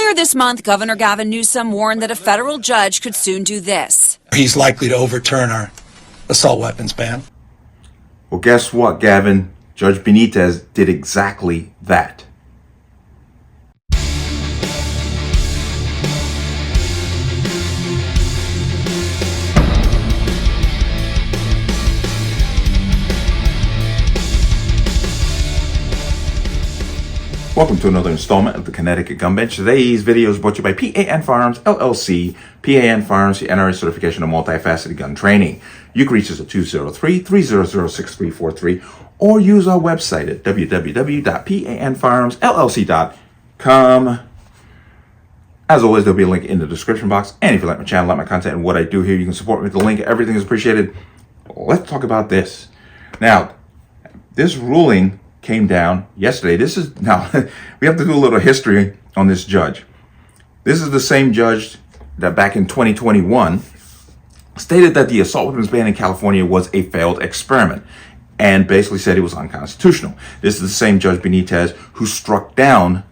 Earlier this month, Governor Gavin Newsom warned that a federal judge could soon do this. He's likely to overturn our assault weapons ban. Well, guess what, Gavin? Judge Benitez did exactly that. Welcome to another installment of the Connecticut Gun Bench. Today's video is brought to you by P.A.N. Firearms, LLC. P.A.N. Firearms, the NRA certification of multifaceted gun training. You can reach us at 203-300-6343 or use our website at www.panfirearmsllc.com. As always, there'll be a link in the description box. And if you like my channel, like my content, and what I do here, you can support me with the link. Everything is appreciated. Let's talk about this. Now, this ruling came down yesterday. Now we have to do a little history on this judge. This is the same judge that back in 2021 stated that the assault weapons ban in California was a failed experiment and basically said it was unconstitutional. This is the same Judge Benitez who struck down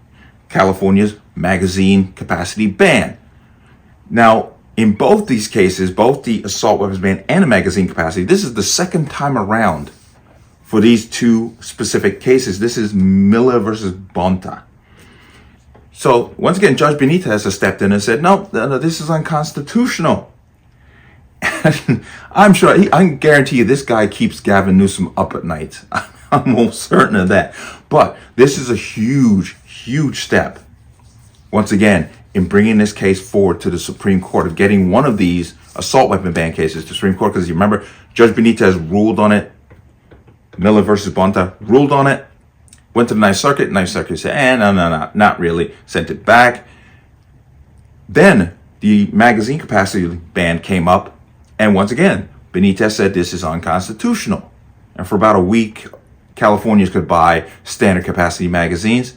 California's magazine capacity ban. Now, in both these cases, both the assault weapons ban and the magazine capacity, this is the second time around for these two specific cases. This is Miller versus Bonta. So once again, Judge Benitez has stepped in and said, no, this is unconstitutional. And I'm sure, I can guarantee you this guy keeps Gavin Newsom up at night. I'm almost certain of that. But this is a huge, huge step, once again, in bringing this case forward to the Supreme Court, of getting one of these assault weapon ban cases to the Supreme Court. Because you remember, Judge Benitez ruled on it. Miller versus Bonta ruled on it, went to the Ninth Circuit. Ninth Circuit said, no, not really. Sent it back. Then the magazine capacity ban came up. And once again, Benitez said this is unconstitutional. And for about a week, Californians could buy standard capacity magazines.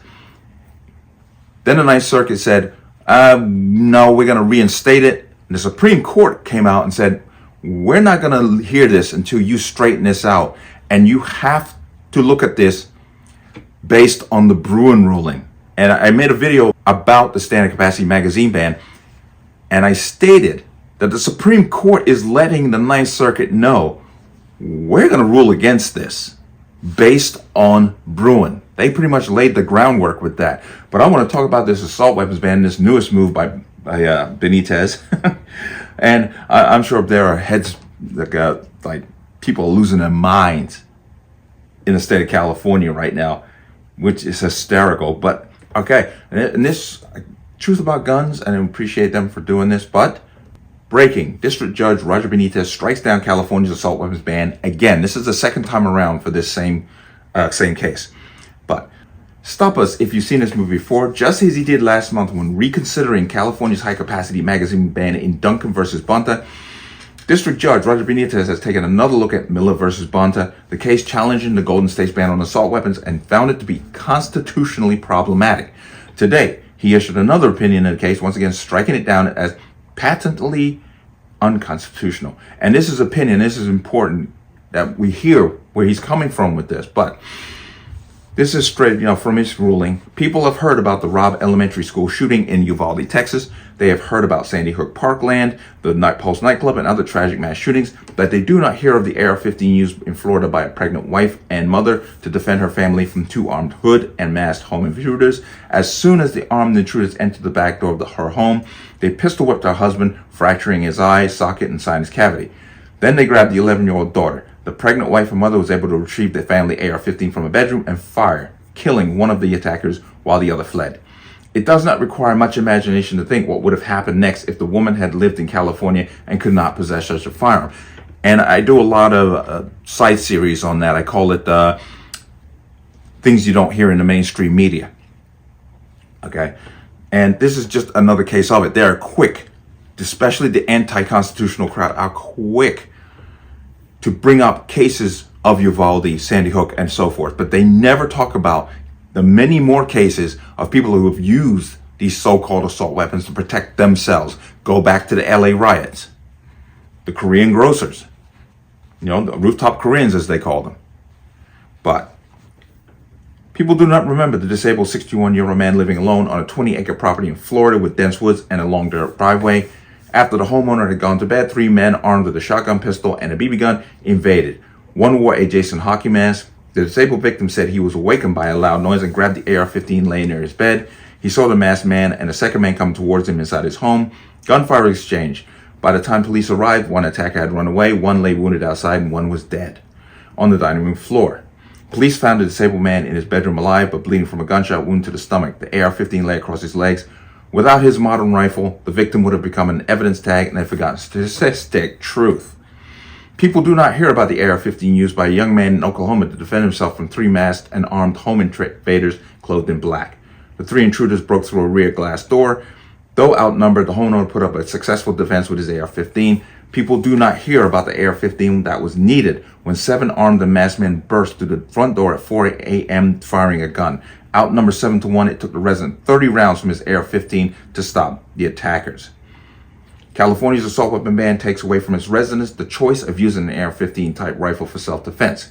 Then the Ninth Circuit said, no, we're going to reinstate it. And the Supreme Court came out and said, we're not going to hear this until you straighten this out. And you have to look at this based on the Bruin ruling. And I made a video about the standard capacity magazine ban. And I stated that the Supreme Court is letting the Ninth Circuit know we're going to rule against this based on Bruin. They pretty much laid the groundwork with that. But I want to talk about this assault weapons ban, this newest move by Benitez. And I'm sure there are heads like people are losing their minds in the state of California right now, which is hysterical. But okay, and this truth about guns, and I appreciate them for doing this. But breaking: District Judge Roger Benitez strikes down California's assault weapons ban again. This is the second time around for this same case. But stop us if you've seen this movie before, just as he did last month when reconsidering California's high capacity magazine ban in Duncan versus Bonta. District Judge Roger Benitez has taken another look at Miller versus Bonta, the case challenging the Golden State's ban on assault weapons, and found it to be constitutionally problematic. Today, he issued another opinion in the case, once again striking it down as patently unconstitutional. And this is opinion. This is important that we hear where he's coming from with this. But this is straight, from his ruling. People have heard about the Robb Elementary School shooting in Uvalde, Texas. They have heard about Sandy Hook Parkland, the Pulse nightclub, and other tragic mass shootings, but they do not hear of the AR-15 used in Florida by a pregnant wife and mother to defend her family from two armed hood and masked home intruders. As soon as the armed intruders entered the back door of her home, they pistol whipped her husband, fracturing his eye socket and sinus cavity. Then they grabbed the 11-year-old daughter. The pregnant wife and mother was able to retrieve the family AR-15 from a bedroom and fire, killing one of the attackers while the other fled. It does not require much imagination to think what would have happened next if the woman had lived in California and could not possess such a firearm. And I do a lot of side series on that. I call it things you don't hear in the mainstream media. Okay? And this is just another case of it. They are quick, especially the anti-constitutional crowd, are quick to bring up cases of Uvalde, Sandy Hook, and so forth. But they never talk about the many more cases of people who have used these so-called assault weapons to protect themselves. Go back to the LA riots, the Korean grocers, the rooftop Koreans as they call them. But People do not remember the disabled 61-year-old man living alone on a 20-acre property in Florida with dense woods and a long dirt driveway. After the homeowner had gone to bed, 3 men armed with a shotgun, pistol, and a BB gun invaded. One wore a Jason hockey mask. The disabled victim said he was awakened by a loud noise and grabbed the AR-15 laying near his bed. He saw the masked man and a second man come towards him inside his home. Gunfire exchanged. By the time police arrived, one attacker had run away, one lay wounded outside, and one was dead on the dining room floor. Police found the disabled man in his bedroom alive but bleeding from a gunshot wound to the stomach. The AR-15 lay across his legs. Without his modern rifle, the victim would have become an evidence tag and had forgotten statistic truth. People do not hear about the AR-15 used by a young man in Oklahoma to defend himself from 3 masked and armed home invaders clothed in black. The 3 intruders broke through a rear glass door. Though outnumbered, the homeowner put up a successful defense with his AR-15. People do not hear about the AR-15 that was needed when 7 armed and masked men burst through the front door at 4 a.m. firing a gun. Outnumbered 7-1, it took the resident 30 rounds from his AR-15 to stop the attackers. California's assault weapon ban takes away from its residents the choice of using an AR-15 type rifle for self-defense.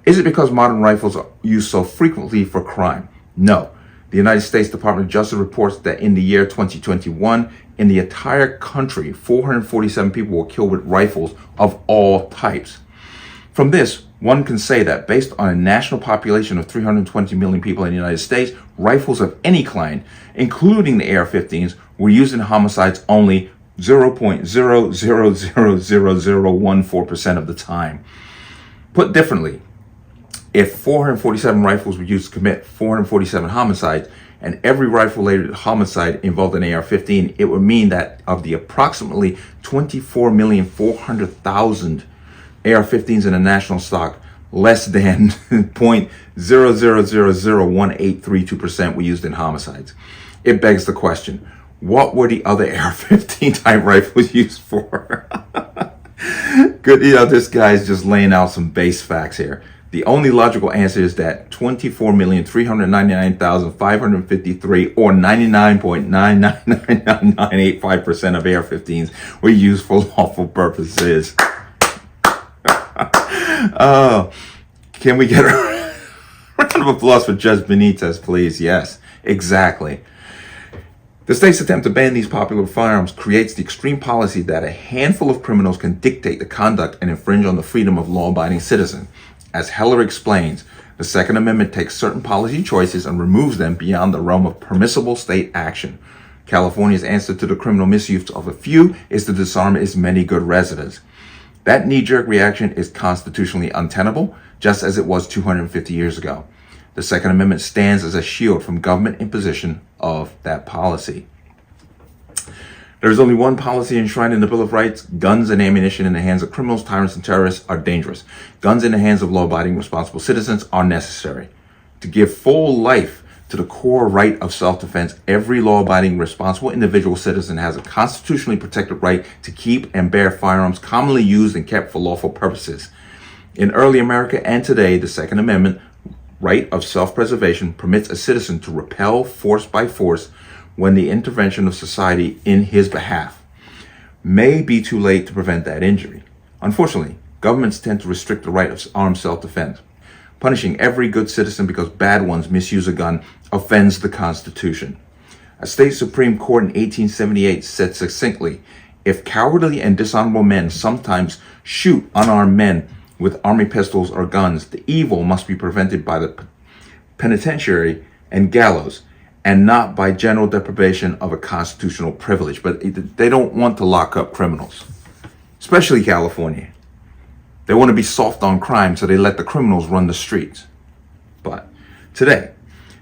Is it because modern rifles are used so frequently for crime? No. The United States Department of Justice reports that in the year 2021, in the entire country, 447 people were killed with rifles of all types. From this, one can say that based on a national population of 320 million people in the United States, rifles of any kind, including the AR-15s, were used in homicides only 0.0000014% of the time. Put differently, if 447 rifles were used to commit 447 homicides, and every rifle-related homicide involved an AR-15, it would mean that of the approximately 24,400,000 AR-15s in the national stock, less than 0.0001832% were used in homicides. It begs the question, what were the other AR-15 type rifles used for? Good, this guy's just laying out some base facts here. The only logical answer is that 24,399,553 or 99.9999985% of AR-15s were used for lawful purposes. Can we get a round of applause for Judge Benitez, please? Yes, exactly. The state's attempt to ban these popular firearms creates the extreme policy that a handful of criminals can dictate the conduct and infringe on the freedom of law-abiding citizens. As Heller explains, the Second Amendment takes certain policy choices and removes them beyond the realm of permissible state action. California's answer to the criminal misuse of a few is to disarm its many good residents. That knee-jerk reaction is constitutionally untenable, just as it was 250 years ago. The Second Amendment stands as a shield from government imposition of that policy. There is only one policy enshrined in the Bill of Rights. Guns and ammunition in the hands of criminals, tyrants, and terrorists are dangerous. Guns in the hands of law-abiding, responsible citizens are necessary. To give full life to the core right of self-defense, every law-abiding, responsible individual citizen has a constitutionally protected right to keep and bear firearms commonly used and kept for lawful purposes. In early America and today, the Second Amendment right of self-preservation permits a citizen to repel force by force when the intervention of society in his behalf may be too late to prevent that injury. Unfortunately, governments tend to restrict the right of armed self-defense. Punishing every good citizen because bad ones misuse a gun offends the Constitution. A state Supreme Court in 1878 said succinctly, if cowardly and dishonorable men sometimes shoot unarmed men with army pistols or guns, the evil must be prevented by the penitentiary and gallows, and not by general deprivation of a constitutional privilege. But they don't want to lock up criminals, especially California. They want to be soft on crime, so they let the criminals run the streets. But today,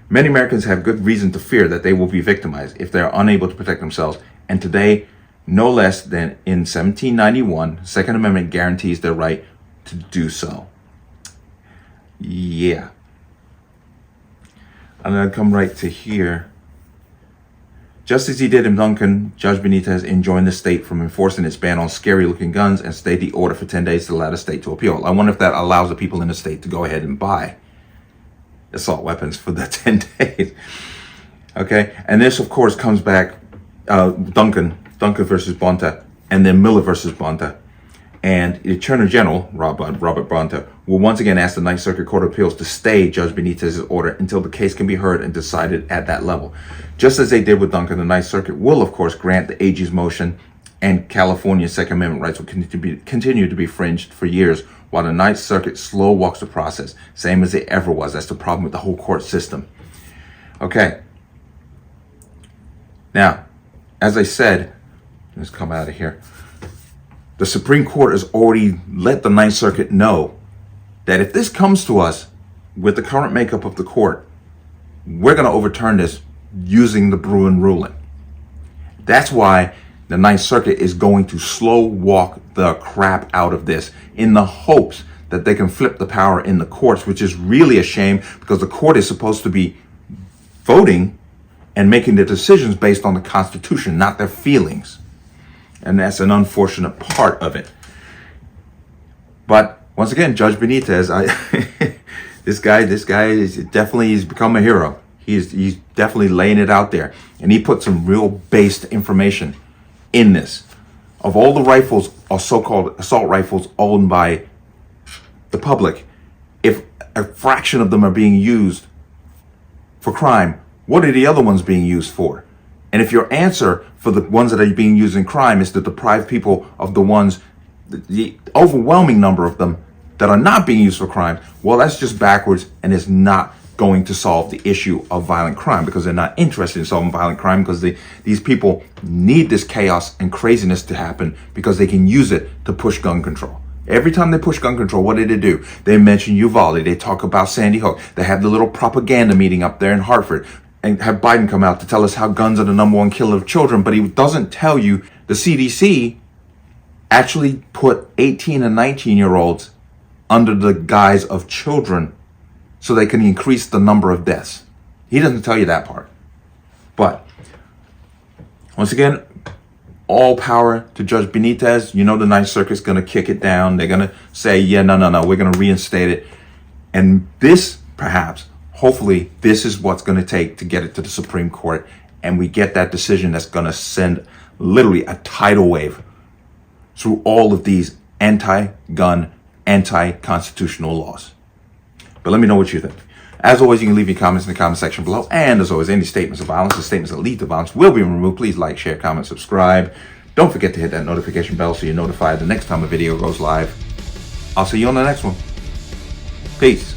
many Americans have good reason to fear that they will be victimized if they are unable to protect themselves. And today, no less than in 1791, Second Amendment guarantees their right to do so. Yeah. I'm going to come right to here. Just as he did in Duncan, Judge Benitez enjoined the state from enforcing its ban on scary-looking guns and stayed the order for 10 days to allow the state to appeal. I wonder if that allows the people in the state to go ahead and buy assault weapons for the 10 days. Okay, and this, of course, comes back, Duncan versus Bonta, and then Miller versus Bonta. And the Attorney General, Robert Bonta, will once again ask the Ninth Circuit Court of Appeals to stay Judge Benitez's order until the case can be heard and decided at that level. Just as they did with Duncan, the Ninth Circuit will, of course, grant the AG's motion, and California's Second Amendment rights will continue to be infringed for years while the Ninth Circuit slow walks the process, same as it ever was. That's the problem with the whole court system. Okay. Now, as I said, let's come out of here. The Supreme Court has already let the Ninth Circuit know that if this comes to us with the current makeup of the court, we're going to overturn this using the Bruin ruling. That's why the Ninth Circuit is going to slow walk the crap out of this in the hopes that they can flip the power in the courts, which is really a shame because the court is supposed to be voting and making the decisions based on the Constitution, not their feelings. And that's an unfortunate part of it. But once again, Judge Benitez, this guy is definitely, he's become a hero. He's definitely laying it out there. And he put some real based information in this. Of all the rifles, or so-called assault rifles owned by the public, if a fraction of them are being used for crime, what are the other ones being used for? And if your answer for the ones that are being used in crime is to deprive people of the ones, the overwhelming number of them that are not being used for crime, well, that's just backwards and is not going to solve the issue of violent crime, because they're not interested in solving violent crime, because these people need this chaos and craziness to happen because they can use it to push gun control. Every time they push gun control, what do? They mention Uvalde. They talk about Sandy Hook. They have the little propaganda meeting up there in Hartford and have Biden come out to tell us how guns are the #1 killer of children. But he doesn't tell you the CDC actually put 18 and 19-year-olds under the guise of children so they can increase the number of deaths. He doesn't tell you that part. But once again, all power to Judge Benitez. You know the Ninth Circuit's going to kick it down. They're going to say, yeah, no, we're going to reinstate it. And this, perhaps, hopefully, this is what's going to take to get it to the Supreme Court. And we get that decision that's going to send literally a tidal wave through all of these anti-gun, anti-constitutional laws. But let me know what you think. As always, you can leave your comments in the comment section below. And as always, any statements of violence or statements that lead to violence will be removed. Please like, share, comment, subscribe. Don't forget to hit that notification bell so you're notified the next time a video goes live. I'll see you on the next one. Peace.